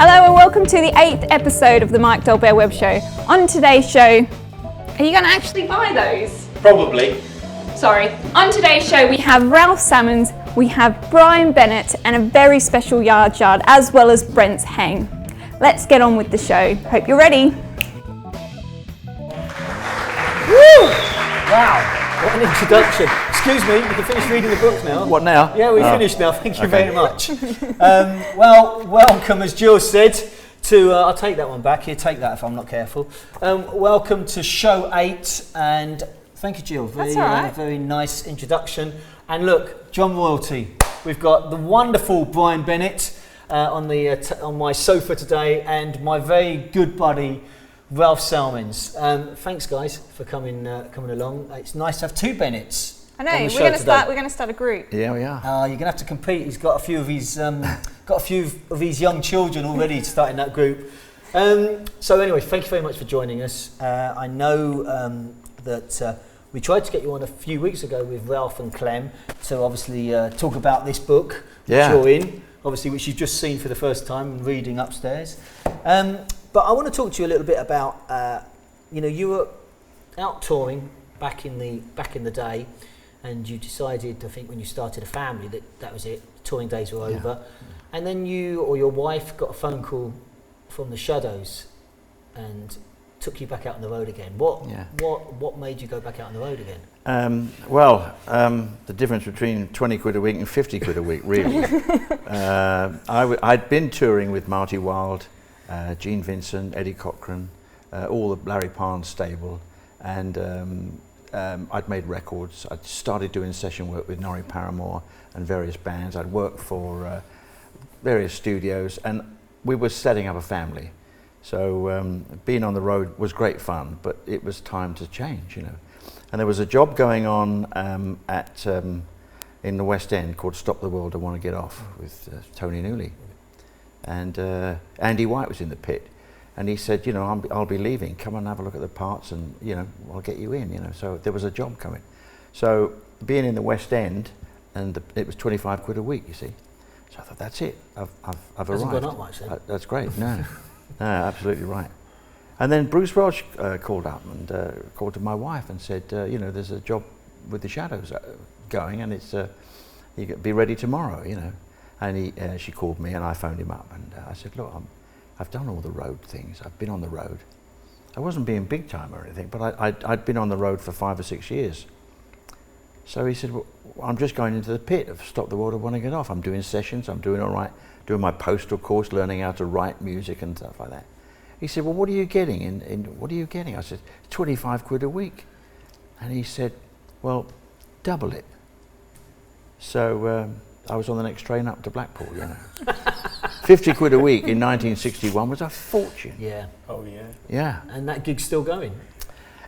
Hello and welcome to the 8th episode of the Mike Dolbear Web Show. On today's show, are you going to actually buy those? Probably. Sorry. On today's show we have Ralph Salmons, we have Brian Bennett and a very special yard, as well as Brent Heng. Let's get on with the show. Hope you're ready. Woo! Wow, what an introduction. Excuse me, we can finish reading the book now. What now? Yeah, we finished now, thank you very much. Well, welcome, as Jill said, to, I'll take that one back here, take that if I'm not careful. Welcome to show 8, and thank you, Jill, very nice introduction. And look, John Royalty, we've got the wonderful Brian Bennett on my sofa today, and my very good buddy, Ralph Salmons. Thanks, guys, for coming along. It's nice to have two Bennetts. I know. We're going to start a group. Yeah, we are. You're going to have to compete. He's got a few of his young children already to start in that group. So anyway, thank you very much for joining us. I know that we tried to get you on a few weeks ago with Ralph and Clem to obviously talk about this book which you're in, obviously, which you've just seen for the first time and reading upstairs. But I want to talk to you a little bit about, you were out touring back in the day, and you decided, I think, when you started a family, that was it. Touring days were over, and then you or your wife got a phone call from the Shadows, and took you back out on the road again. What made you go back out on the road again? The difference between 20 quid a week and 50 quid a week, really. I'd been touring with Marty Wilde, Gene Vincent, Eddie Cochran, all the Larry Parnes stable, and I'd made records. I'd started doing session work with Norrie Paramore and various bands. I'd worked for various studios, and we were setting up a family. So being on the road was great fun, but it was time to change, And there was a job going on in the West End called Stop the World, I Want to Get Off, with Tony Newley. And Andy White was in the pit, and he said, I'll be leaving, come and have a look at the parts, and I'll get you in, So there was a job coming. So being in the West End, and it was 25 quid a week, you see. So I thought, that's it, I've arrived. Hasn't gone up much then. That's great. No, absolutely right. And then Bruce Welch called up and called to my wife and said, there's a job with the Shadows going, and it's you could be ready tomorrow, And she called me, and I phoned him up, and I said, look, I've done all the road things. I've been on the road. I wasn't being big time or anything, but I'd been on the road for 5 or 6 years. So he said, well, I'm just going into the pit of Stop the World, I Want to Get Off. I'm doing sessions, I'm doing all right, doing my postal course, learning how to write music and stuff like that. He said, well, what are you getting? What are you getting? I said, 25 quid a week. And he said, well, double it. So I was on the next train up to Blackpool, 50 quid a week in 1961 was a fortune. Yeah. Oh, yeah. Yeah. And that gig's still going?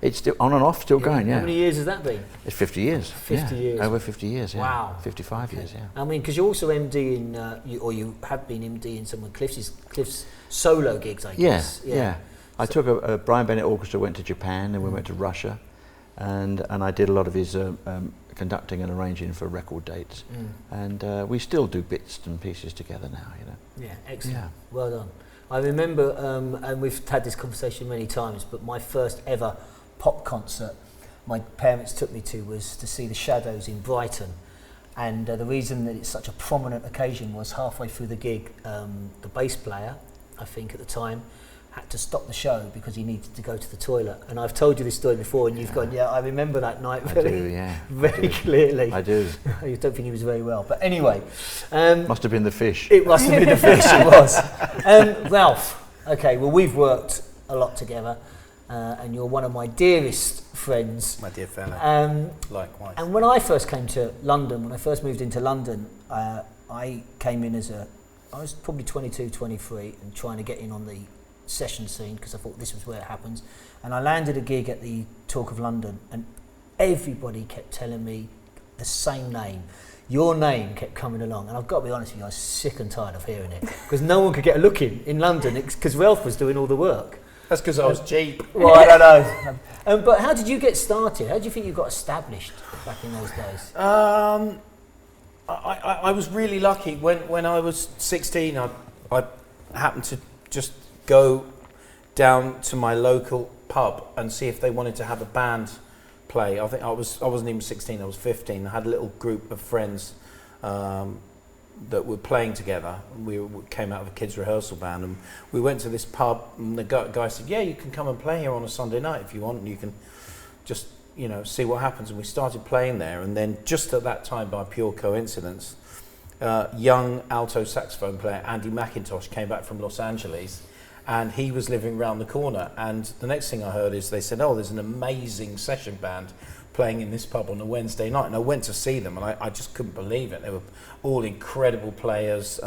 It's still on and off, still going, yeah. How many years has that been? It's 50 years. 50 years. Over 50 years, yeah. Wow. 55 years, yeah. I mean, because you're also MD you have been MD in some of Cliff's solo gigs, I guess. Yeah. I took a Brian Bennett Orchestra, went to Japan, and we went to Russia, and I did a lot of his conducting and arranging for record dates, and we still do bits and pieces together now, Yeah, excellent. Yeah. Well done. I remember, and we've had this conversation many times, but my first ever pop concert my parents took me to was to see the Shadows in Brighton, and the reason that it's such a prominent occasion was halfway through the gig, the bass player, I think at the time, had to stop the show because he needed to go to the toilet. And I've told you this story before, and you've gone, I remember that night very clearly. I do. I don't think he was very well, but anyway. Must have been the fish. It must have been the fish, it was. Ralph, okay, well, we've worked a lot together, and you're one of my dearest friends. My dear fellow. Likewise. And when I first came to London, when I first moved into London, I came in I was probably 22, 23, and trying to get in on the session scene because I thought this was where it happens. And I landed a gig at the Talk of London, and everybody kept telling me the same name. Your name kept coming along, and I've got to be honest with you, I was sick and tired of hearing it because no one could get a look in London because Ralph was doing all the work. That's because I was cheap. Well, I don't know. But how did you get started? How do you think you got established back in those days? I was really lucky when I was 16. I happened to just go down to my local pub and see if they wanted to have a band play. I think I wasn't even 16, I was 15. I had a little group of friends that were playing together. We came out of a kids' rehearsal band, and we went to this pub, and the guy said, yeah, you can come and play here on a Sunday night if you want, and you can just, you know, see what happens. And we started playing there, and then just at that time, by pure coincidence, young alto saxophone player Andy McIntosh came back from Los Angeles, and he was living round the corner. And the next thing I heard is they said, oh, there's an amazing session band playing in this pub on a Wednesday night. And I went to see them, and I just couldn't believe it. They were all incredible players.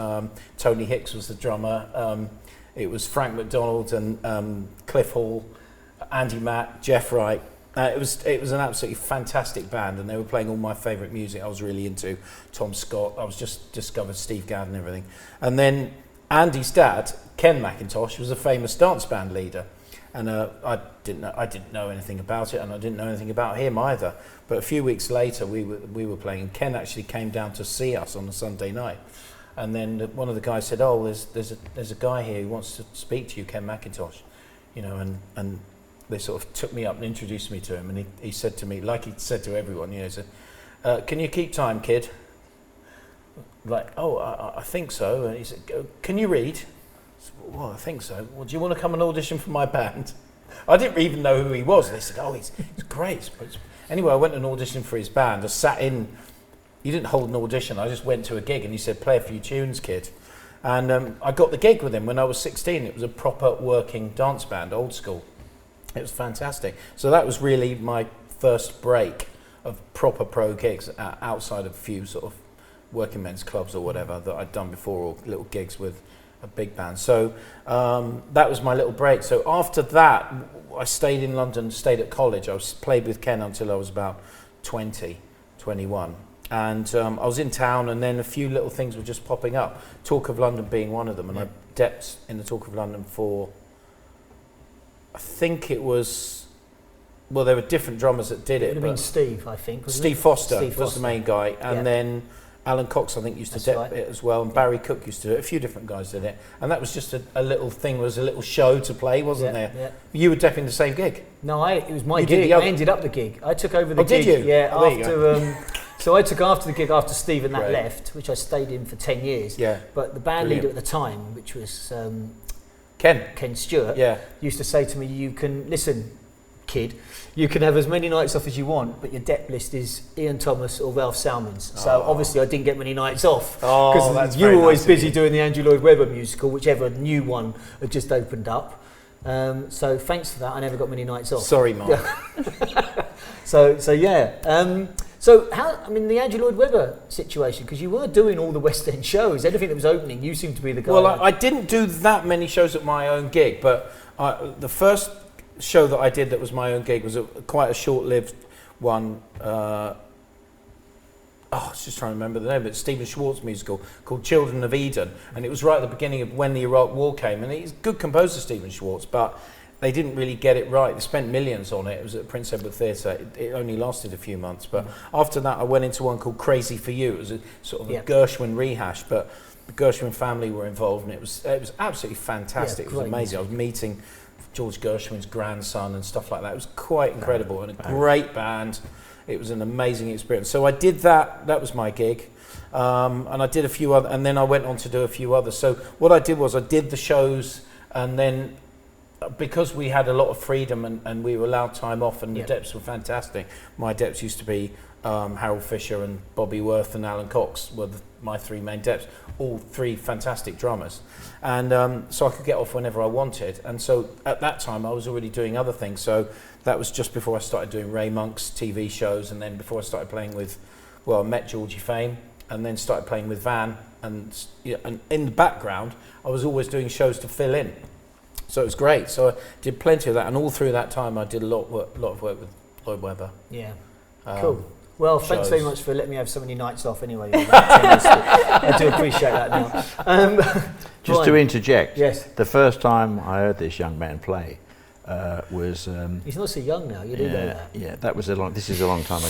Tony Hicks was the drummer. It was Frank McDonald and Cliff Hall, Andy Mack, Jeff Wright. It was an absolutely fantastic band, and they were playing all my favourite music. I was really into Tom Scott. I was just discovered Steve Gadd and everything. And then Andy's dad, Ken McIntosh, was a famous dance band leader, and I didn't know anything about it, and I didn't know anything about him either. But a few weeks later, we were playing, and Ken actually came down to see us on a Sunday night. And then one of the guys said, "Oh, there's a guy here who wants to speak to you, Ken McIntosh," you know, and they sort of took me up and introduced me to him, and he said to me, like he said to everyone, you know, he said, "Can you keep time, kid?" Like, "Oh, I think so." And he said, "Can you read?" I said, "Well, I think so." "Well, do you want to come and audition for my band?" I didn't even know who he was. They said, "Oh, he's great." Anyway, I went and auditioned for his band. I sat in. He didn't hold an audition. I just went to a gig, and he said, "Play a few tunes, kid." And I got the gig with him when I was 16. It was a proper working dance band, old school. It was fantastic. So that was really my first break of proper pro gigs outside of a few sort of working men's clubs or whatever that I'd done before, or little gigs with a big band. So that was my little break. So after that, I stayed in London, stayed at college. I played with Ken until I was about 20, 21. And I was in town, and then a few little things were just popping up. Talk of London being one of them. And I depped in the Talk of London for, I think it was, well, there were different drummers that did it. It would have been Steve, I think. Steve Foster was the main guy. And then Alan Cox, I think, used to dep it as well. And Barry Cook used to do it. A few different guys did it. And that was just a little thing, was a little show to play, wasn't there? Yeah. You were depping the same gig? No, it was my gig. I ended up the gig. I took over the gig. Did you? Yeah, after... So I took after the gig after Steve and that left, which I stayed in for 10 years. Yeah. But the band leader at the time, which was Ken Stewart, used to say to me, "You can, listen, kid, you can have as many nights off as you want, but your dep list is Ian Thomas or Ralph Salmons." So obviously I didn't get many nights off, because you were always busy doing the Andrew Lloyd Webber musical, whichever new one had just opened up. So thanks for that, I never got many nights off. Sorry, Mark. So yeah. So how, I mean, the Andrew Lloyd Webber situation, because you were doing all the West End shows, anything that was opening, you seemed to be the guy. Well, I didn't do that many shows at my own gig, but the first show that I did that was my own gig was quite a short-lived one. I was just trying to remember the name, but it's Stephen Schwartz musical called Children of Eden, and it was right at the beginning of when the Iraq War came, and he's a good composer, Stephen Schwartz, but they didn't really get it right. They spent millions on it. It was at Prince Edward Theatre. It only lasted a few months, but after that I went into one called Crazy for You. It was a sort of a Gershwin rehash, but the Gershwin family were involved, and it was absolutely fantastic. It was amazing. I was meeting George Gershwin's grandson and stuff like that. It was quite incredible, and a great band. It was an amazing experience. So I did that. That was my gig. And I did a few other, and then I went on to do a few others. So what I did was I did the shows, and then because we had a lot of freedom and we were allowed time off, and the deps were fantastic. My deps used to be Harold Fisher and Bobby Worth and Alan Cox were my three main deps, all three fantastic drummers. And so I could get off whenever I wanted. And so at that time I was already doing other things. So that was just before I started doing Ray Monk's TV shows, and then before I started playing with, well, I met Georgie Fame, and then started playing with Van. And in the background I was always doing shows to fill in. So it was great. So I did plenty of that, and all through that time I did a lot of work with Lloyd Webber. Yeah, cool. Well, thanks very much for letting me have so many nights off anyway. I do appreciate that now. Just to interject, yes. The first time I heard this young man play was... he's not so young now, you do know that. Yeah, this is a long time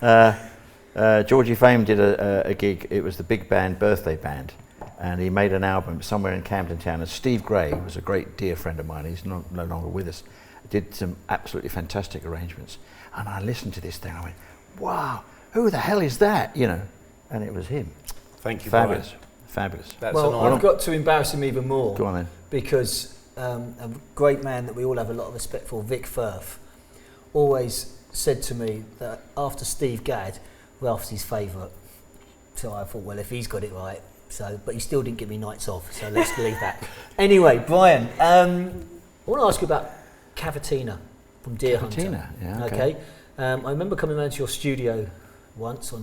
ago. Georgie Fame did a gig. It was the big band birthday band, and he made an album somewhere in Camden Town. And Steve Gray, who was a great dear friend of mine, he's no longer with us, did some absolutely fantastic arrangements. And I listened to this thing, I went, wow, who the hell is that? You know, and it was him. Thank you, Fabulous, Brian. fabulous. That's Well, an honour. I've got to embarrass him even more. Go on then. Because a great man that we all have a lot of respect for, Vic Firth, always said to me that after Steve Gadd, Ralph's his favourite. So I thought, well, if he's got it right, but he still didn't give me nights off, so let's leave that. Anyway, Brian, I want to ask you about Cavatina from Deer Hunter. Cavatina, yeah, okay. I remember coming around to your studio once,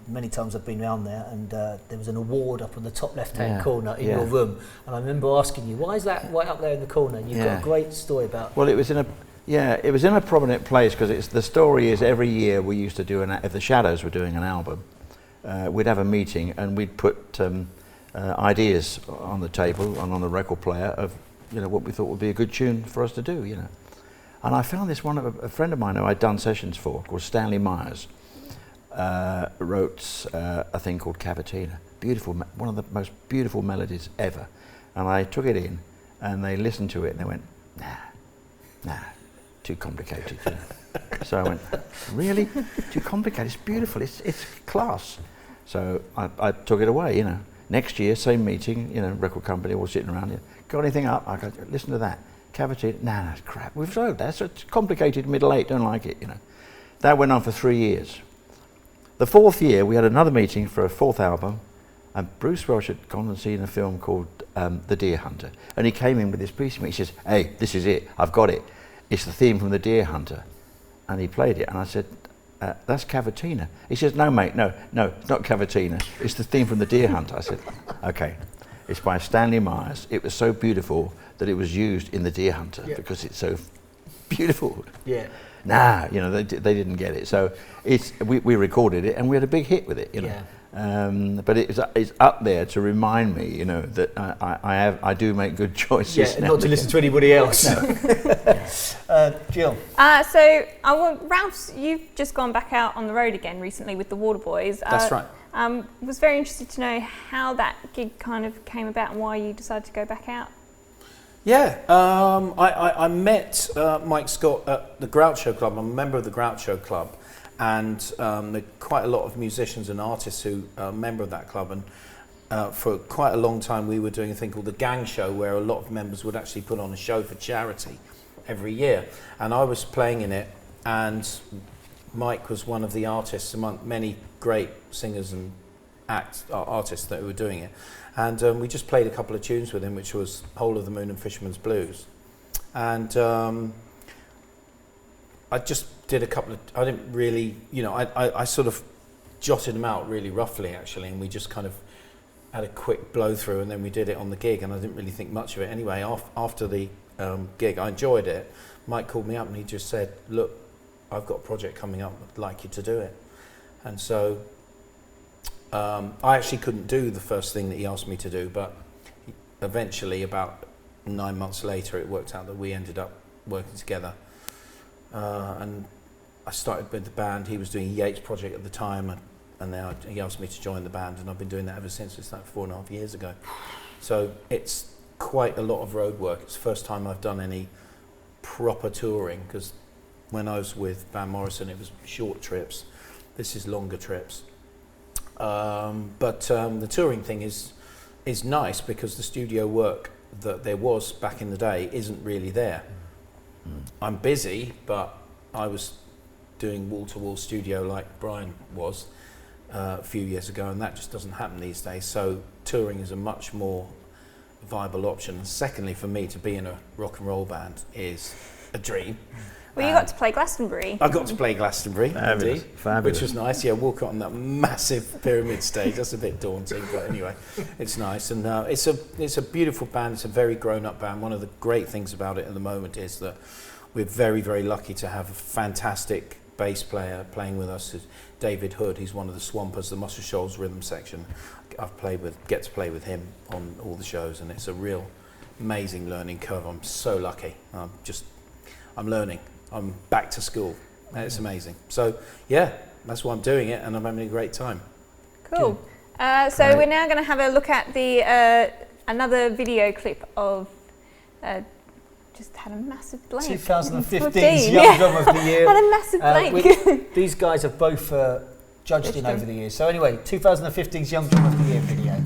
many times I've been around there, and there was an award up on the top left-hand corner in your room, and I remember asking you, why is that right up there in the corner? And you've got a great story about. Well, it was in a prominent place because the story is every year we used to do if the Shadows were doing an album, we'd have a meeting and we'd put ideas on the table and on the record player of what we thought would be a good tune for us to do, And I found this one of a friend of mine who I'd done sessions for, called Stanley Myers, wrote a thing called Cavatina. Beautiful, one of the most beautiful melodies ever. And I took it in, and they listened to it, and they went, nah, too complicated. So I went, really? Too complicated? It's beautiful. It's class. So I took it away. Next year, same meeting. Record company all sitting around here. Got anything up? I go, listen to that. Cavatina. Nah, crap. We've heard that. So it's complicated. Middle eight. Don't like it. That went on for 3 years. The 4th year, we had another meeting for a 4th album, and Bruce Welch had gone and seen a film called The Deer Hunter, and he came in with this piece of me. He says, "Hey, this is it. I've got it. It's the theme from The Deer Hunter," and he played it, and I said, "That's Cavatina." He says, "No, mate, no, it's not Cavatina. It's the theme from The Deer Hunter." I said, "Okay, it's by Stanley Myers. It was so beautiful that it was used in The Deer Hunter because it's so beautiful." Yeah. Nah, they didn't get it. So we recorded it and we had a big hit with it. But it's up there to remind me, that I do make good choices. Yeah, not to listen to anybody else. Jill. Ralph's, you've just gone back out on the road again recently with the Waterboys. That's right. Was very interested to know how that gig kind of came about and why you decided to go back out. Yeah, I met Mike Scott at the Groucho Club. I'm a member of the Groucho Club, and there are quite a lot of musicians and artists who are a member of that club. And for quite a long time, we were doing a thing called the Gang Show, where a lot of members would actually put on a show for charity every year. And I was playing in it, and Mike was one of the artists among many great singers and artists that were doing it. And we just played a couple of tunes with him, which was Whole of the Moon and Fisherman's Blues. And I just did a couple of, I didn't really, I sort of jotted them out really roughly actually, and we just kind of had a quick blow through, and then we did it on the gig, and I didn't really think much of it. Anyway, after the gig, I enjoyed it. Mike called me up and he just said, "Look, I've got a project coming up, I'd like you to do it." And so I actually couldn't do the first thing that he asked me to do, but eventually, about 9 months later, it worked out that we ended up working together. And I started with the band. He was doing Yates Project at the time, and then he asked me to join the band, and I've been doing that ever since. It's like 4.5 years ago. So it's quite a lot of road work. It's the first time I've done any proper touring, because when I was with Van Morrison, it was short trips. This is longer trips. But the touring thing is nice, because the studio work that there was back in the day isn't really there. I'm busy, but I was doing wall-to-wall studio like Brian was a few years ago, and that just doesn't happen these days. So touring is a much more viable option. And secondly, for me to be in a rock and roll band is a dream. Well, you got to play Glastonbury. I got to play Glastonbury, Fabulous. indeed, Fabulous. which was nice. Yeah, walk on that massive pyramid stage. That's a bit daunting, but anyway, it's nice. And it's a beautiful band. It's a very grown-up band. One of the great things about it at the moment is that we're very, very lucky to have a fantastic bass player playing with us, David Hood. He's one of the Swampers, the Muscle Shoals rhythm section. Get to play with him on all the shows, and it's a real amazing learning curve. I'm so lucky. I'm learning. I'm back to school. It's amazing. So yeah, that's why I'm doing it, and I'm having a great time. Cool. So Right. we're now going to have a look at the another video clip of. Just had a massive blank. 2015's Young Drum of the Year. Had a massive blank. These guys have both judged in over the years. So anyway, 2015's Young Drum of the Year video.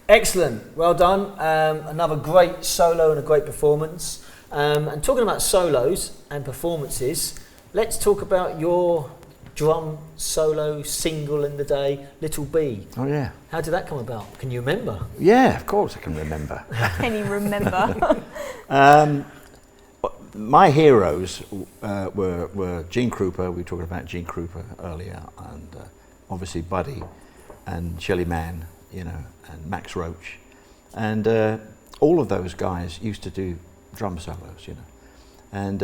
Excellent, well done. Another great solo and a great performance. And talking about solos and performances, let's talk about your drum solo single in the day, Little B. Oh yeah. How did that come about? Can you remember? Yeah, of course I can remember. Can you remember? My heroes were Gene Krupa. We were talking about Gene Krupa earlier, and obviously Buddy and Shelly Manne, you know, and Max Roach, and all of those guys used to do drum solos, you know, and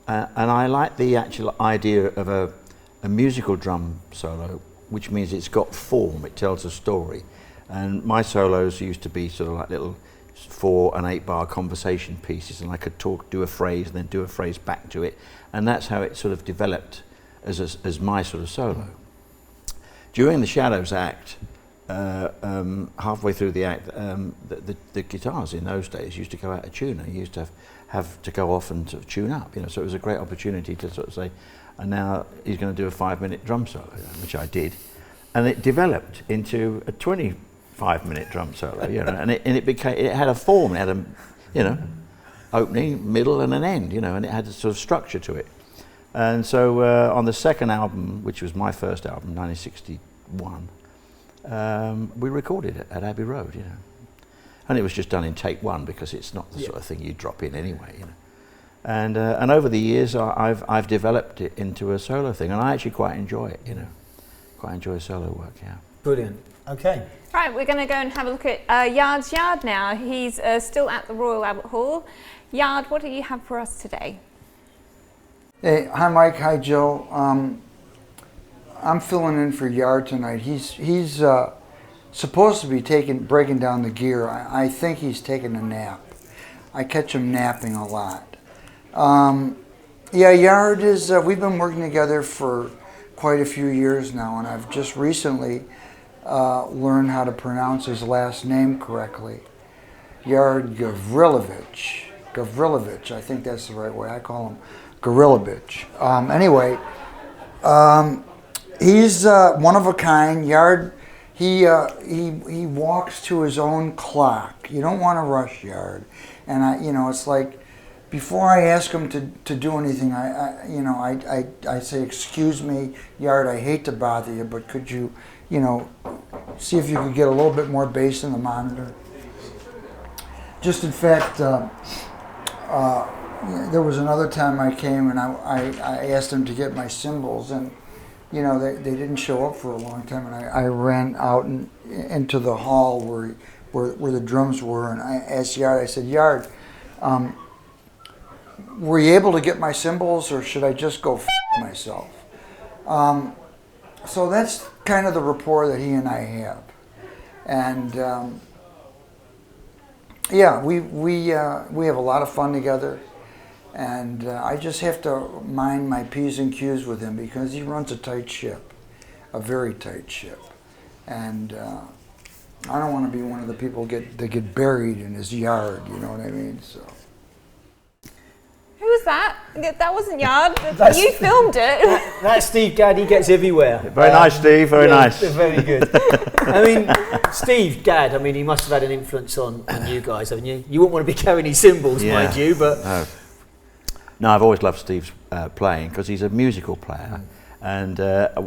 I like the actual idea of a musical drum solo, which means it's got form, it tells a story, and my solos used to be sort of like little 4 and 8 bar conversation pieces, and I could do a phrase and then do a phrase back to it, and that's how it sort of developed as my sort of solo. During the Shadows act, halfway through the act, the guitars in those days used to go out of tune. You used to have to go off and sort of tune up, you know. So it was a great opportunity to sort of say, and now he's going to do a 5-minute drum solo, which I did, and it developed into a 25-minute drum solo, you know, and it had a form, it had a, you know, opening, middle, and an end, you know, and it had a sort of structure to it. And so on the second album, which was my first album, 1961. We recorded it at Abbey Road, you know, and it was just done in take 1 because it's not the sort of thing you drop in anyway, you know. And over the years, I've developed it into a solo thing, and I actually quite enjoy it, you know, quite enjoy solo work. Yeah. Brilliant. Okay. Right, we're going to go and have a look at Yard's Yard now. He's still at the Royal Albert Hall. Yard, what do you have for us today? Hey, hi Mike, hi Jill. I'm filling in for Yard tonight. He's supposed to be breaking down the gear. I think he's taking a nap. I catch him napping a lot. Yeah, Yard is, we've been working together for quite a few years now, and I've just recently learned how to pronounce his last name correctly. Yard Gavrilovich. Gavrilovich, I think that's the right way. I call him Gorilovich. Anyway, he's one of a kind. Yard, he walks to his own clock. You don't want to rush Yard, and you know, it's like before I ask him to do anything, I say, excuse me, Yard, I hate to bother you, but could you, you know, see if you could get a little bit more bass in the monitor. Just in fact, there was another time I came and I asked them to get my cymbals, and you know they didn't show up for a long time, and I ran out into the hall where the drums were, and I asked Yard. I said, Yard, were you able to get my cymbals, or should I just go myself? So that's kind of the rapport that he and I have, and yeah, we have a lot of fun together, and I just have to mind my P's and Q's with him because he runs a tight ship, a very tight ship, and I don't want to be one of the people that get buried in his yard. You know what I mean? So. Who was that? That wasn't Yard. That's- You filmed it. That's Steve Gadd. He gets everywhere. Very nice, Steve. Very nice. Very good. I mean, Steve Gadd. I mean, he must have had an influence on you guys, haven't you? You wouldn't want to be carrying his cymbals, Yeah. mind you, but No, I've always loved Steve's playing because he's a musical player, and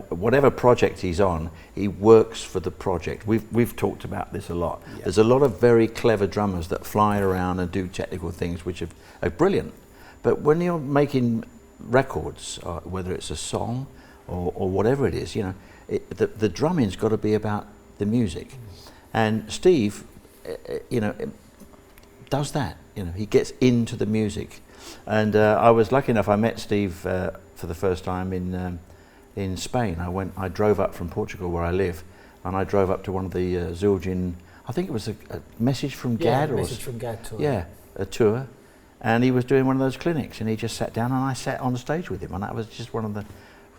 whatever project he's on, he works for the project. We've talked about this a lot. Yeah. There's a lot of very clever drummers that fly around and do technical things which are brilliant. But when you're making records, whether it's a song or whatever it is, you know, the drumming's got to be about the music. And Steve, you know, does that. You know, he gets into the music. And I was lucky enough. I met Steve for the first time in Spain. I drove up from Portugal, where I live, and I drove up to one of the Zildjian. I think it was a message from Gadd, or message from Gadd tour. yeah, a tour. And he was doing one of those clinics, and he just sat down, and I sat on the stage with him, and that was just one of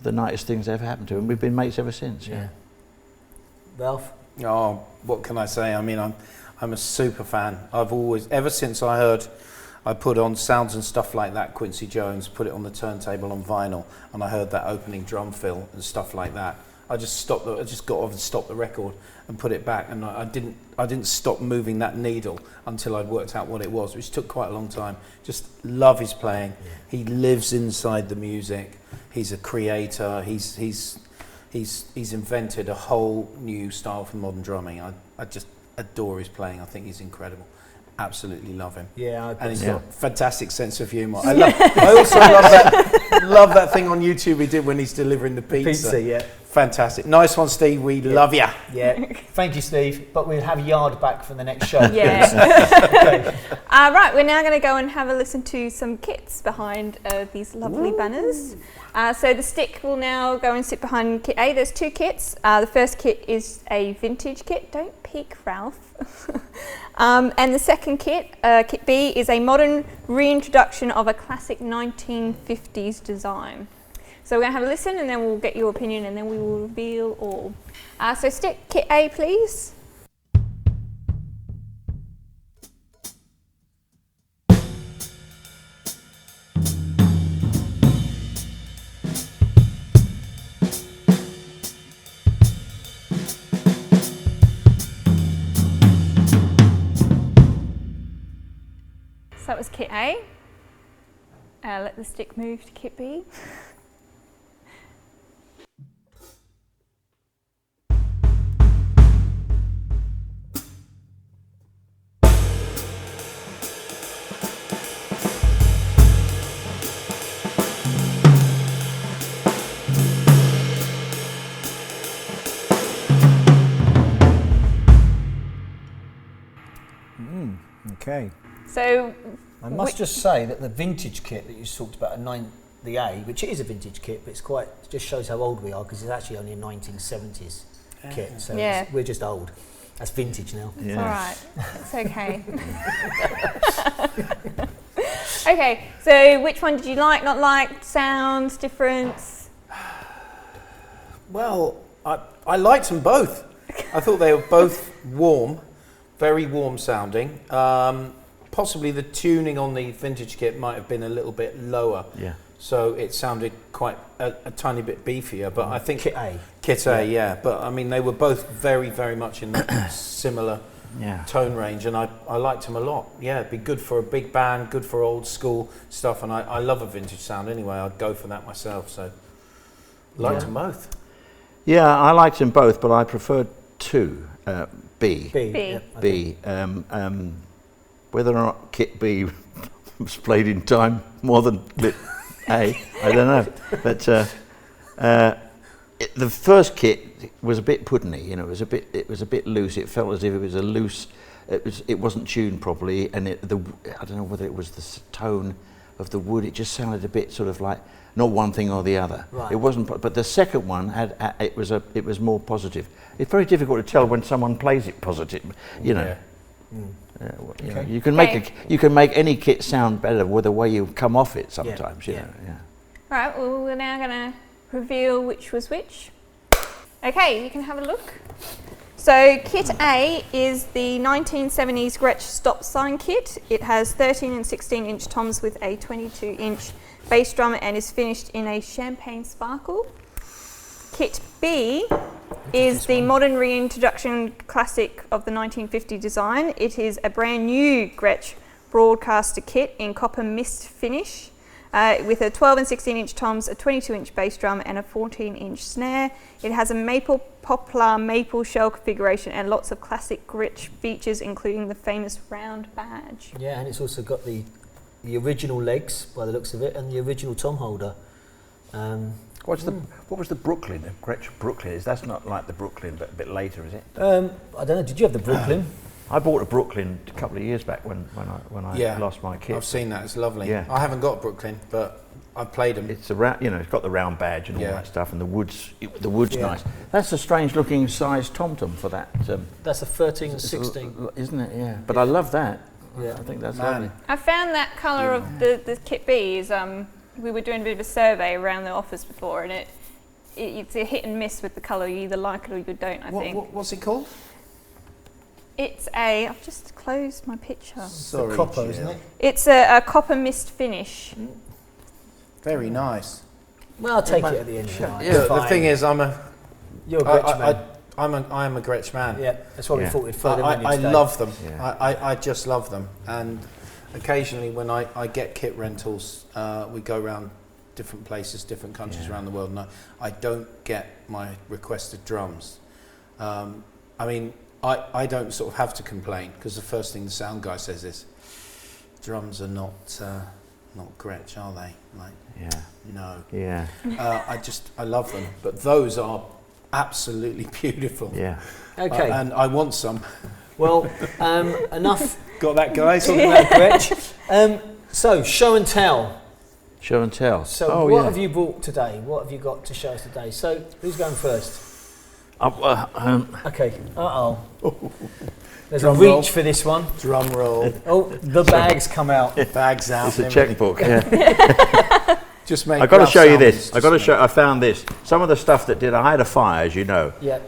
the nicest things that ever happened to him. We've been mates ever since. Yeah. Ralph. Oh, what can I say? I mean, I'm a super fan. I've always, ever since I put on Sounds and Stuff Like That, Quincy Jones, put it on the turntable on vinyl, and I heard that opening drum fill and stuff like that. I just got off and stopped the record and put it back, and I didn't stop moving that needle until I'd worked out what it was, which took quite a long time. Just love his playing. Yeah. He lives inside the music. He's a creator. He's invented a whole new style for modern drumming. I just adore his playing. I think he's incredible. Absolutely love him. Yeah, and he's got a fantastic sense of humour. I also love that thing on YouTube he did when he's delivering the pizza. Yeah. Fantastic. Nice one, Steve. We love you. Yeah. Thank you, Steve. But we'll have Yard back for the next show. Yeah. Okay. Right, we're now going to go and have a listen to some kits behind these lovely banners. So the stick will now go and sit behind kit A. There's two kits. The first kit is a vintage kit. Don't peek, Ralph. And the second kit, kit B, is a modern reintroduction of a classic 1950s design. So we're going to have a listen, and then we'll get your opinion, and then we will reveal all. So stick kit A, please. So that was kit A. Let the stick move to kit B. Okay. So I must just say that the vintage kit that you talked about, the A, which it is a vintage kit, but it just shows how old we are, because it's actually only a 1970s kit. So we're just old. That's vintage now. It's all right. It's okay. Okay, so which one did you like, not like? Sounds, difference? Well, I liked them both. I thought they were both warm, very warm sounding. Possibly the tuning on the vintage kit might have been a little bit lower. Yeah. So it sounded quite a tiny bit beefier, but I think Kit A. Kit A, yeah. But I mean, they were both very, very much in similar tone range, and I liked them a lot. Yeah, it'd be good for a big band, good for old school stuff, and I love a vintage sound anyway. I'd go for that myself. So liked them both. Yeah, I liked them both, but I preferred two. B. B. B. Yeah, B. Whether or not Kit B was played in time more than bit A. I don't know, but the first kit was a bit puddingy. You know, it was a bit loose. It felt as if it was a loose. It wasn't tuned properly, and I don't know whether it was the tone of the wood. It just sounded a bit sort of like not one thing or the other. Right. It wasn't, but the second one it was more positive. It's very difficult to tell when someone plays it positive. You know. Yeah. You know, you can make any kit sound better with the way you come off it sometimes. You know. Yeah. Right, well, we're now going to reveal which was which. Okay, you can have a look. So kit A is the 1970s Gretsch stop sign kit. It has 13 and 16 inch toms with a 22 inch bass drum and is finished in a champagne sparkle. Kit B is the modern reintroduction classic of the 1950 design. It is a brand new Gretsch broadcaster kit in copper mist finish with a 12 and 16 inch toms, a 22 inch bass drum and a 14 inch snare. It has a maple poplar maple shell configuration and lots of classic Gretsch features, including the famous round badge. Yeah, and it's also got the original legs by the looks of it, and the original tom holder. What was the Brooklyn? The Gretsch Brooklyn? That's not like the Brooklyn, but a bit later, is it? I don't know. Did you have the Brooklyn? I bought a Brooklyn a couple of years back when I lost my kit. I've seen that. It's lovely. Yeah. I haven't got Brooklyn, but I've played them. It's it's got the round badge and all that stuff, and the wood's Yeah. nice. That's a strange looking size tom-tom for that. That's a 13 and 16. Isn't it? Yeah. But I love that. Yeah. I think that's Man. lovely. I found that colour of the kit B is, we were doing a bit of a survey around the office before, and it's a hit and miss with the colour. You either like it or you don't, I think. What's it called? It's I've just closed my picture. Sorry, The copper, Jill. isn't it? It's a copper mist finish. Very nice. Well, I'll take it at the end of the night. Yeah, It's The fine. thing is, you're a Gretsch man. I am a Gretsch man. Yeah, that's why we Yeah. thought we'd throw them in I today. love them. Yeah. I just love them. And occasionally when I get kit rentals, we go around different places, different countries around the world, and I don't get my requested drums. I mean, I don't sort of have to complain, because the first thing the sound guy says is, drums are not Gretsch, are they? Like, Yeah. no. Yeah. I love them, but those are absolutely beautiful. Yeah. Okay, And I want some. well, enough Got that, guys? talking about Gretsch. So, show and tell. Show and tell. So, what have you brought today? What have you got to show us today? So, who's going first? Okay. Uh-oh. There's Drum a reach roll. for this one. Drum roll. Oh, the bags come out. Bags out. It's a and everything. checkbook. Yeah. Just make I got to rough show you sounds, this. just I got to make- show. I found this. Some of the stuff that I had a fire, as you know, Yeah.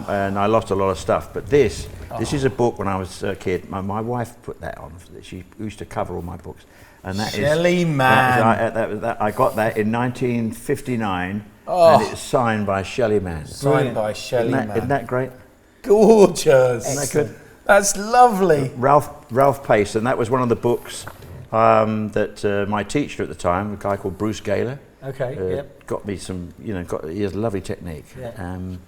and I lost a lot of stuff. But this is a book when I was a kid. My wife put that on. She used to cover all my books, and that is Shelley Man. I got that in 1959, Oh. and it's signed by Shelley Man. Signed by Shelley Man. Isn't that great? Gorgeous. Isn't that good? That's lovely. Ralph Pace, and that was one of the books that my teacher at the time, a guy called Bruce Gaylor, Okay, got me some. He has a lovely technique, Yeah. and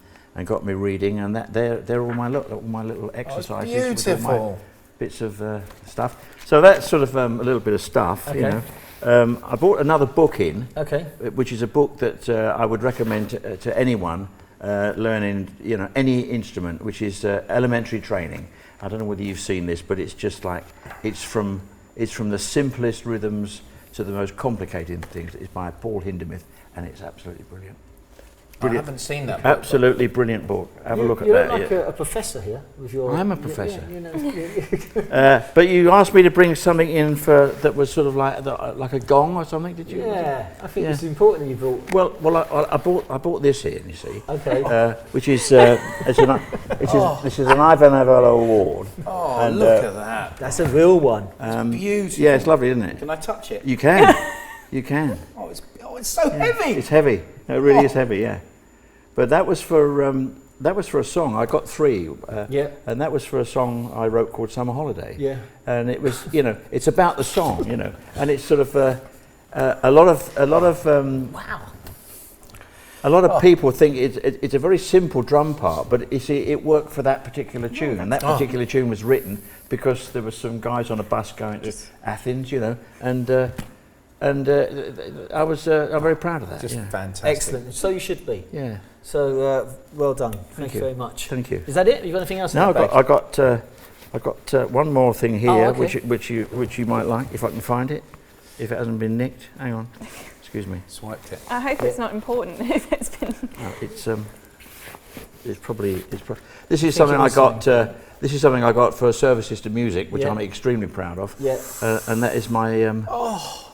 got me reading, and they're all my little exercises. with all my Beautiful. bits of stuff. So that's sort of a little bit of stuff, you Okay. know. I brought another book in, Okay. which is a book that I would recommend to anyone learning, any instrument, which is Elementary Training. I don't know whether you've seen this, but it's just like it's from the simplest rhythms to the most complicated things. It's by Paul Hindemith, and it's absolutely brilliant. I haven't seen that. book, Absolutely brilliant book. Have a look at You that. look like yeah. a professor here with your. I'm a professor. Yeah, But you asked me to bring something in that was sort of like a gong or something. Did you? I think Yeah. it's important that you brought. Well, I bought this in. You see. Okay. Which is this is an Ivan Novello award. Oh, And, look at that. That's a real one. Beautiful. Yeah, it's lovely, isn't it? Can I touch it? You can, you can. Oh, it's so heavy. It's heavy. It really is heavy. Yeah. But that was for a song. I got 3. Yeah. And that was for a song I wrote called Summer Holiday. Yeah. And it was, it's about the song, and it's sort of a lot of Wow. A lot of people think it's a very simple drum part, but you see, it worked for that particular tune, and that particular tune was written because there were some guys on a bus going to Athens, you know, and I'm very proud of that. Just yeah. fantastic. Excellent. So you should be. Yeah. So well done. Thank you you. very much. Thank you. Is that it? You got anything else? No, in that bag? I got one more thing here, Oh, okay. which you might like if I can find it, if it hasn't been nicked. Hang on, excuse me. Swiped it. I hope it's not important if it's been. No, it's probably. This is something I got. This is something I got for Services to Music, which Yeah. I'm extremely proud of. Yeah. And that is my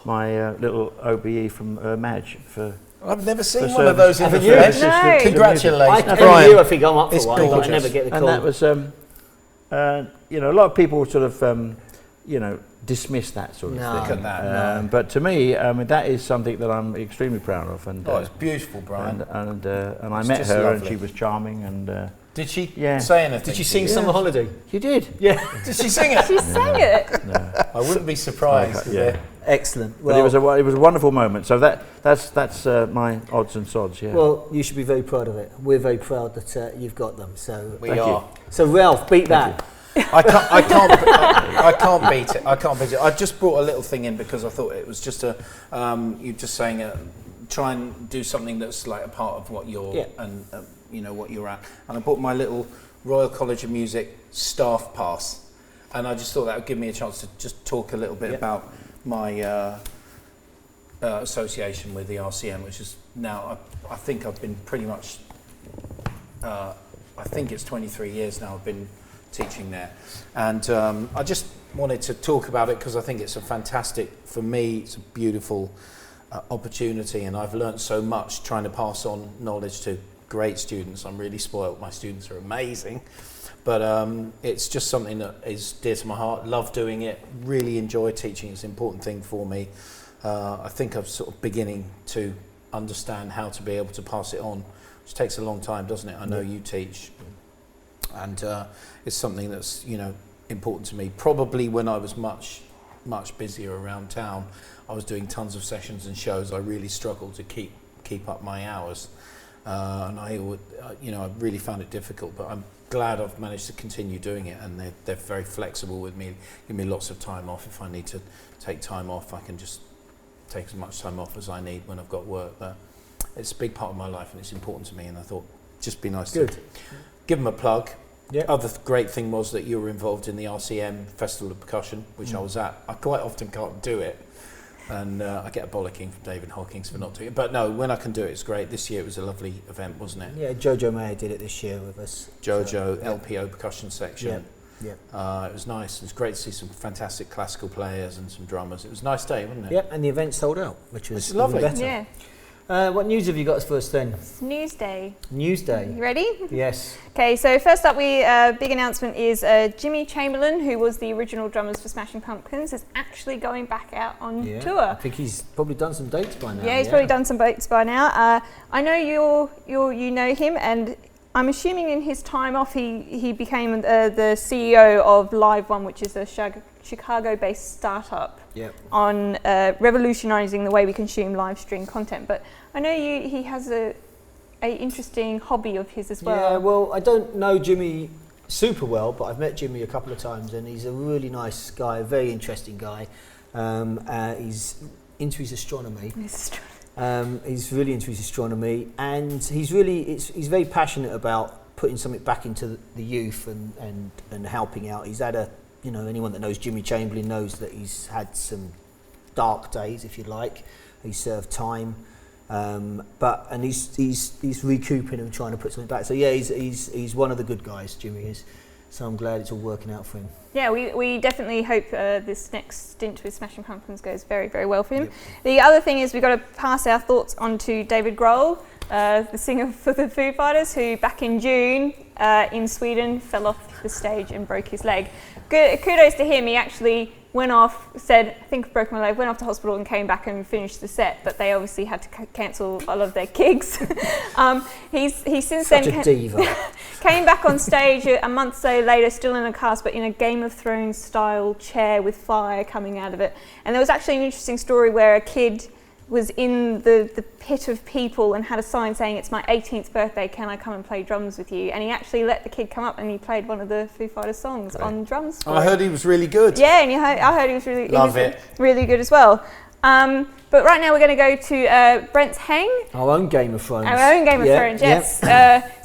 my little OBE from Madge for. I've never seen For one of those in the service. flesh. No. I, Congratulations, every Brian. year I think I'm up for It's one, but I gorgeous. never get the call. And that was, you know, a lot of people sort of, you know, dismiss that sort of No. thing. Look at that, no. But to me, that is something that I'm extremely proud of. And Oh, it's beautiful, Brian. and I It's met just her, and lovely. she was charming. And Did she Yeah. say anything? Did you to sing you? Summer Holiday? you did. Yeah. Did she sing it? She sang it. I wouldn't be surprised. Yeah. Excellent. But it was a wonderful moment. So that's my odds and sods. Yeah. Well, you should be very proud of it. We're very proud that you've got them. So, We Thank are. so Ralph, beat that. I can't beat it. I can't beat it. I just brought a little thing in because I thought it was just you just saying try and do something that's like a part of what you're Yeah. and you know what you're at. And I bought my little Royal College of Music staff pass, and I just thought that would give me a chance to just talk a little bit Yeah. about my association with the RCM, which is now I think I've been pretty much I think it's 23 years now I've been teaching there, and I just wanted to talk about it because I think it's a fantastic, for me it's a beautiful opportunity, and I've learnt so much trying to pass on knowledge to great students. I'm really spoiled, my students are amazing, but it's just something that is dear to my heart. Love doing it, really enjoy teaching. It's an important thing for me. I think I'm sort of beginning to understand how to be able to pass it on, which takes a long time, doesn't it? I know you teach, and it's something that's, you know, important to me. Probably when I was much busier around town, I was doing tons of sessions and shows. I really struggled to keep up my hours, and I would, you know, I really found it difficult. But I'm glad I've managed to continue doing it, and they're very flexible with me. Give me lots of time off. If I need to take time off, I can just take as much time off as I need when I've got work. But it's a big part of my life, and it's important to me. And I thought just be nice to give them a plug. Yeah. Other great thing was that you were involved in the RCM Festival of Percussion, which I was at. I quite often can't do it, and I get a bollocking from David Hawkins for not doing it. But no, when I can do it, it's great. This year it was a lovely event, wasn't it? Yeah, Jojo Mayer did it this year with us. Jojo, So, yeah. LPO percussion section. Yeah. It was nice. It was great to see some fantastic classical players and some drummers. It was a nice day, wasn't it? Yeah, and the event sold out, which was It's lovely. even better. Yeah. What news have you got for us then? It's Newsday. Newsday. You ready? Yes. Okay, so first up, big announcement is Jimmy Chamberlain, who was the original drummers for Smashing Pumpkins, is actually going back out on I tour. think he's probably done some dates by now. Yeah, he's probably done some dates by now. I know you know him, and I'm assuming in his time off he became the CEO of Live One, which is a Chicago-based startup on revolutionising the way we consume live stream content. But I know he has a interesting hobby of his as well. Yeah, well, I don't know Jimmy super well, but I've met Jimmy a couple of times, and he's a really nice guy, a very interesting guy. He's into his astronomy. He's really into his astronomy, and he's very passionate about putting something back into the youth and helping out. He's had anyone that knows Jimmy Chamberlain knows that he's had some dark days, if you like. He served time, but he's recouping and trying to put something back. So yeah, he's one of the good guys, Jimmy is. So I'm glad it's all working out for him. Yeah, we definitely hope this next stint with Smashing Pumpkins goes very, very well for him. Yep. The other thing is we've got to pass our thoughts on to David Grohl, the singer for the Foo Fighters, who back in June in Sweden fell off the stage and broke his leg. Kudos to him. He actually went off, said, I think I've broken my leg, went off to hospital and came back and finished the set, but they obviously had to cancel all of their gigs. He's since Such then a diva. came back on stage a month or so later, still in a cast, but in a Game of Thrones style chair with fire coming out of it. And there was actually an interesting story where a kid was in the pit of people and had a sign saying, "It's my 18th birthday, can I come and play drums with you?" And he actually let the kid come up and he played one of the Foo Fighters songs on drums. I heard he was really good. Yeah, and I heard he was really, Love it. really good as well. But right now we're going to go to Brent's Hang. Our own Game of Thrones. Our own Game of Thrones, yes.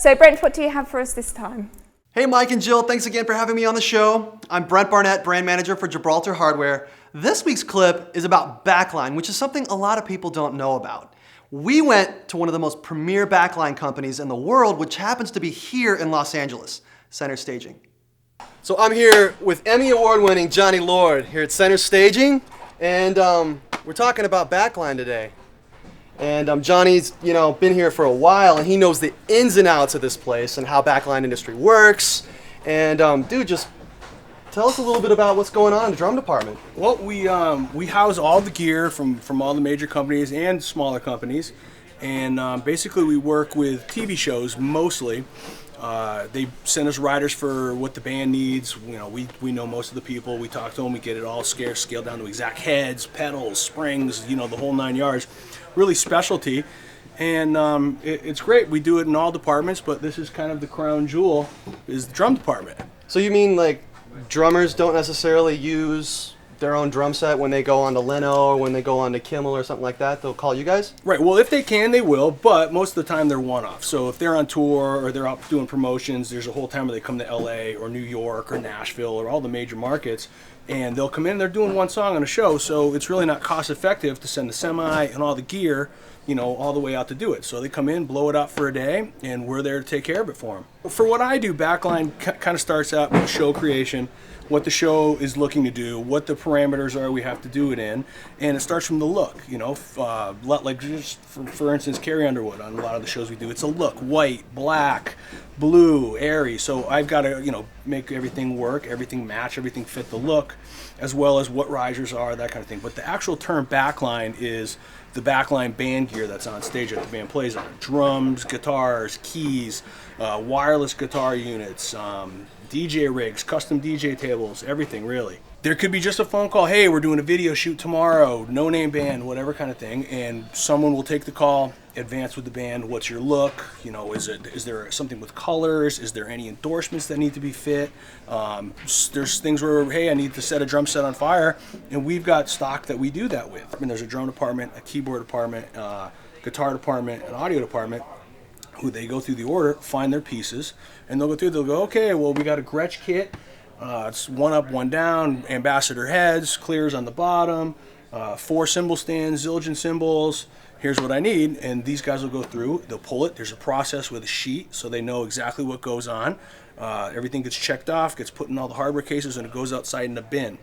So Brent, what do you have for us this time? Hey Mike and Jill, thanks again for having me on the show. I'm Brent Barnett, brand manager for Gibraltar Hardware. This week's clip is about backline, which is something a lot of people don't know about. We went to one of the most premier backline companies in the world, which happens to be here in Los Angeles, Center Staging. So I'm here with Emmy Award-winning Johnny Lord here at Center Staging, and we're talking about backline today. And Johnny's, been here for a while, and he knows the ins and outs of this place and how backline industry works. And dude, just tell us a little bit about what's going on in the drum department. Well, we house all the gear from all the major companies and smaller companies, and basically we work with TV shows mostly. They send us riders for what the band needs. We know most of the people. We talk to them. We get it all scaled down to exact heads, pedals, springs, the whole 9 yards. Really specialty, and it's great. We do it in all departments, but this is kind of the crown jewel, is the drum department. So you mean like drummers don't necessarily use their own drum set when they go on to Leno or when they go on to Kimmel or something like that? They'll call you guys? Right. Well, if they can, they will, but most of the time they're one-off. So if they're on tour or they're out doing promotions, there's a whole time where they come to LA or New York or Nashville or all the major markets, and they'll come in, they're doing one song on a show, so it's really not cost effective to send the semi and all the gear, all the way out to do it. So they come in, blow it out for a day, and we're there to take care of it for them. For what I do, backline kind of starts out with show creation, what the show is looking to do, what the parameters are we have to do it in, and it starts from the look. Like just for instance, Carrie Underwood on a lot of the shows we do, it's a look: white, black, blue, airy. So I've got to make everything work, everything match, everything fit the look, as well as what risers are, that kind of thing. But the actual term backline is the backline band gear that's on stage that the band plays on: drums, guitars, keys, wireless guitar units, DJ rigs, custom DJ tables, everything really. There could be just a phone call, hey, we're doing a video shoot tomorrow, no name band, whatever kind of thing, and someone will take the call, advance with the band, what's your look, is there something with colors, is there any endorsements that need to be fit, there's things where, hey, I need to set a drum set on fire, and we've got stock that we do that with. There's a drum department, a keyboard department, guitar department, an audio department, who they go through the order, find their pieces, and they'll go, okay, well, we got a Gretsch kit, it's one up, one down, ambassador heads, clears on the bottom, 4 cymbal stands, Zildjian cymbals, here's what I need, and these guys will go through, they'll pull it, there's a process with a sheet, so they know exactly what goes on, everything gets checked off, gets put in all the hardware cases, and it goes outside in a bin.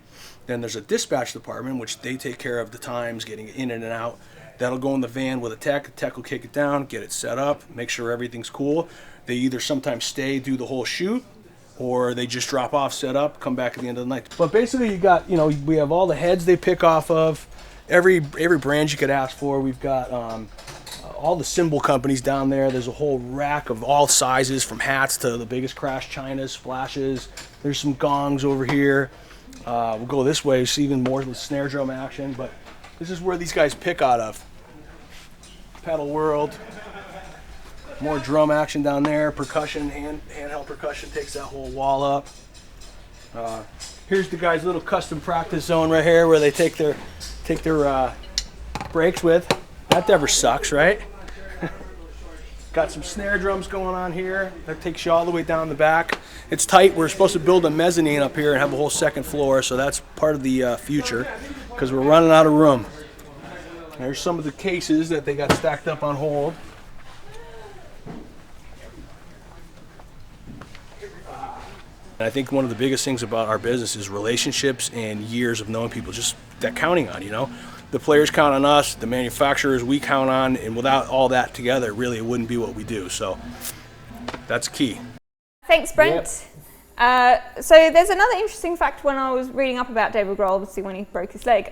Then there's a dispatch department, which they take care of the times, getting it in and out. That'll go in the van with a tech. The tech will kick it down, get it set up, make sure everything's cool. They either sometimes stay, do the whole shoot, or they just drop off, set up, come back at the end of the night. But basically you got, we have all the heads they pick off of, every brand you could ask for. We've got all the cymbal companies down there. There's a whole rack of all sizes, from hats to the biggest crash chinas, splashes. There's some gongs over here. We'll go this way, see even more with snare drum action, but this is where these guys pick out of. Pedal World, more drum action down there, percussion, handheld percussion takes that whole wall up. Here's the guys' little custom practice zone right here where they take their breaks with. That never sucks, right? Got some snare drums going on here. That takes you all the way down the back. It's tight. We're supposed to build a mezzanine up here and have a whole second floor, so that's part of the future, because we're running out of room. There's some of the cases that they got stacked up on hold. And I think one of the biggest things about our business is relationships and years of knowing people, just that counting on, The players count on us, the manufacturers we count on, and without all that together, really, it wouldn't be what we do. So that's key. Thanks, Brent. Yep. So there's another interesting fact when I was reading up about David Grohl, obviously when he broke his leg.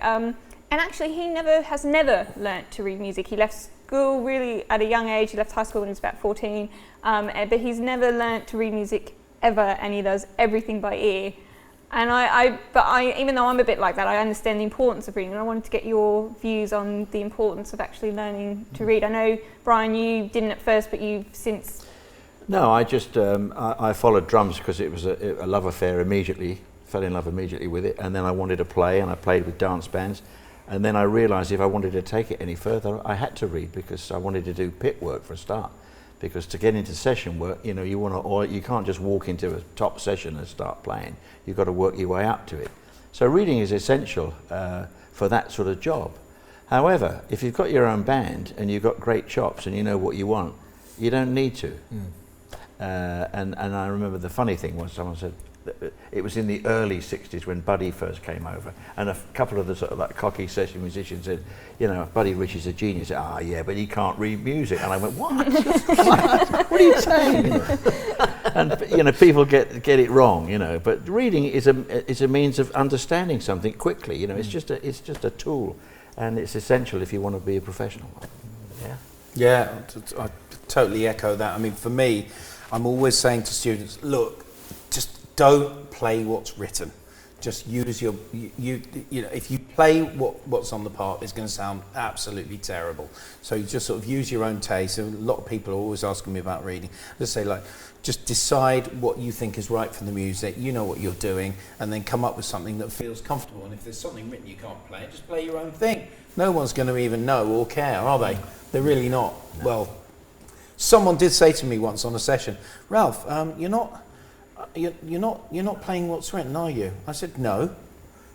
And actually, he has never learnt to read music. He left school really at a young age. He left high school when he was about 14. But he's never learnt to read music ever, and he does everything by ear. And even though I'm a bit like that, I understand the importance of reading, and I wanted to get your views on the importance of actually learning to read. I know, Brian, you didn't at first, but you've since... No, I just I followed drums because it was a love affair immediately. Fell in love immediately with it, and then I wanted to play, and I played with dance bands, and then I realised if I wanted to take it any further, I had to read because I wanted to do pit work for a start. Because to get into session work, you know, you can't just walk into a top session and start playing. You've got to work your way up to it. So reading is essential for that sort of job. However, if you've got your own band and you've got great chops and you know what you want, you don't need to. And I remember the funny thing was someone said, it was in the early 60s when Buddy first came over, and a couple of the sort of like cocky session musicians said, you know, Buddy Richie's a genius. Ah, yeah, but he can't read music. And I went, what? What are you saying? And you know, people get it wrong, you know. But reading is a means of understanding something quickly. You know, it's just a tool, and it's essential if you want to be a professional. Yeah. Yeah, I totally echo that. I mean, for me, I'm always saying to students, look, just don't play what's written. Just use your, you know, if you play what's on the part, it's going to sound absolutely terrible. So you just sort of use your own taste. And a lot of people are always asking me about reading. Just say, like, just decide what you think is right for the music. You know what you're doing, and then come up with something that feels comfortable. And if there's something written you can't play, just play your own thing. No one's going to even know or care, are they? They're really not. No. Well, someone did say to me once on a session, Ralph, you're not playing what's written, are you? I said, no.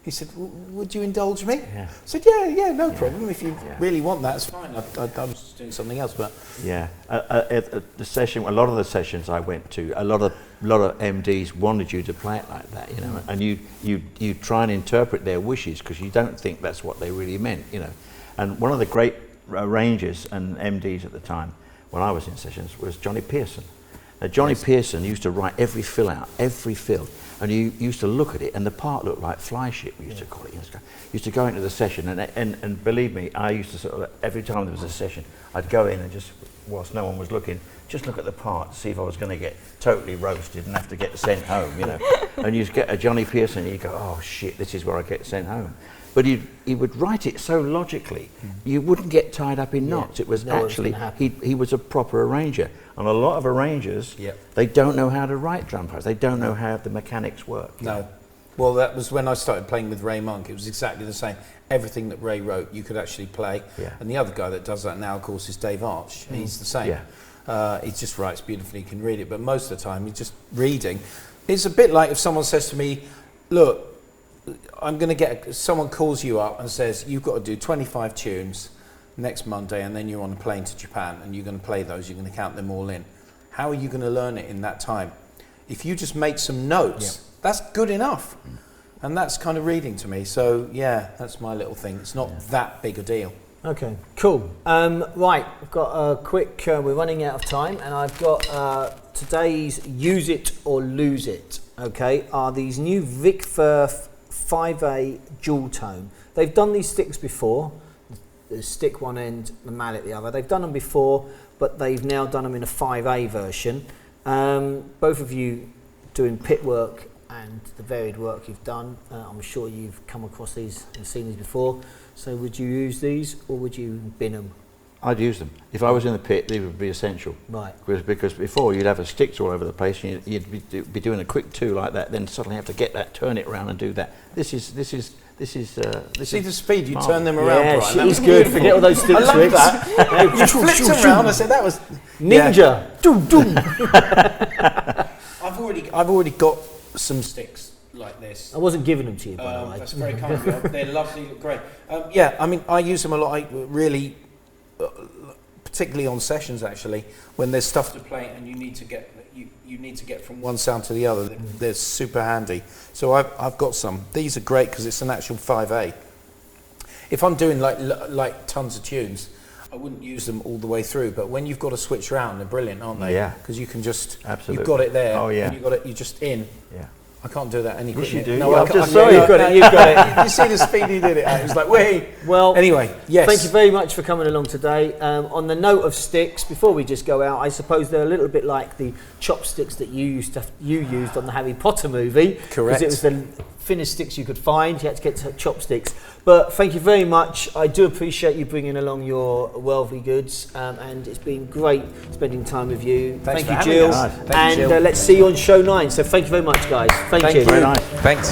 He said, would you indulge me? Yeah. I said, yeah, no problem. If you really want that, it's fine. I was just doing something else, but yeah. At the session, a lot of the sessions I went to, a lot of MDs wanted you to play it like that, you know, and you try and interpret their wishes because you don't think that's what they really meant, you know. And one of the great arrangers and MDs at the time, when I was in sessions, was Johnny Pearson. Now, Johnny Pearson used to write every fill out, and you used to look at it, and the part looked like fly shit, we used to call it. Used to go into the session, and believe me, I used to sort of, every time there was a session, I'd go in and just, whilst no one was looking, just look at the part to see if I was going to get totally roasted and have to get sent home, you know. And you'd get a Johnny Pearson, and you go, oh shit, this is where I get sent home. But he would write it so logically, you wouldn't get tied up in knots. It was actually, he was a proper arranger. And a lot of arrangers, they don't know how to write drum parts. They don't know how the mechanics work. No. Well, that was when I started playing with Ray Monk. It was exactly the same. Everything that Ray wrote, you could actually play. Yeah. And the other guy that does that now, of course, is Dave Arch. He's the same. Yeah. He just writes beautifully, you can read it. But most of the time, he's just reading. It's a bit like if someone says to me, look, I'm going to get, someone calls you up and says, you've got to do 25 tunes next Monday, and then you're on a plane to Japan, and you're going to play those, you're going to count them all in. How are you going to learn it in that time? If you just make some notes, that's good enough. And that's kind of reading to me. So yeah, that's my little thing. It's not that big a deal. Okay, cool. Right, I've got a quick, we're running out of time, and I've got today's Use It or Lose It, okay, are these new Vic Firth 5A dual tone. They've done these sticks before, the stick one end, the mallet the other. They've done them before, but they've now done them in a 5A version. Both of you doing pit work and the varied work you've done, I'm sure you've come across these and seen these before. So would you use these or would you bin them? I'd use them. If I was in the pit, they would be essential. Right. Because before you'd have a sticks all over the place, and you'd be doing a quick two like that, then suddenly have to get that, turn it around and do that. This is See the speed you turn them around, yeah, Brian. That was good. Forget all those sticks. I love that. You flipped around. I said that was ninja. I've already got some sticks like this. I wasn't giving them to you, by the way. That's very kind of you. They're lovely, look great. Yeah, I mean, I use them a lot. I really, particularly on sessions, actually, when there's stuff to play and you need to get from one sound to the other. They're super handy. So I've got some. These are great because it's an actual 5A. If I'm doing like tons of tunes, I wouldn't use them all the way through. But when you've got to switch around, they're brilliant, aren't they? Yeah. Because you can just, absolutely, you've got it there. Oh yeah. And you've just in. Yeah. I can't do that any quicker. you do. No, Yeah, I I'm can't- just no, saying. You've got it, you've got it. You see the speed he did it at. It was like, wait. Well, Anyway, yes. Thank you very much for coming along today. On the note of sticks, before we just go out, I suppose they're a little bit like the chopsticks that you used on the Harry Potter movie. Correct. Because it was the thinnest sticks you could find. You had to get to chopsticks. But thank you very much. I do appreciate you bringing along your worldly goods, and it's been great spending time with you. Thanks thank for you, having Jill. us. Nice. Thank you, And Jill. let's see you on show 9. So thank you very much, guys. Thank you. you. Very nice. Thanks.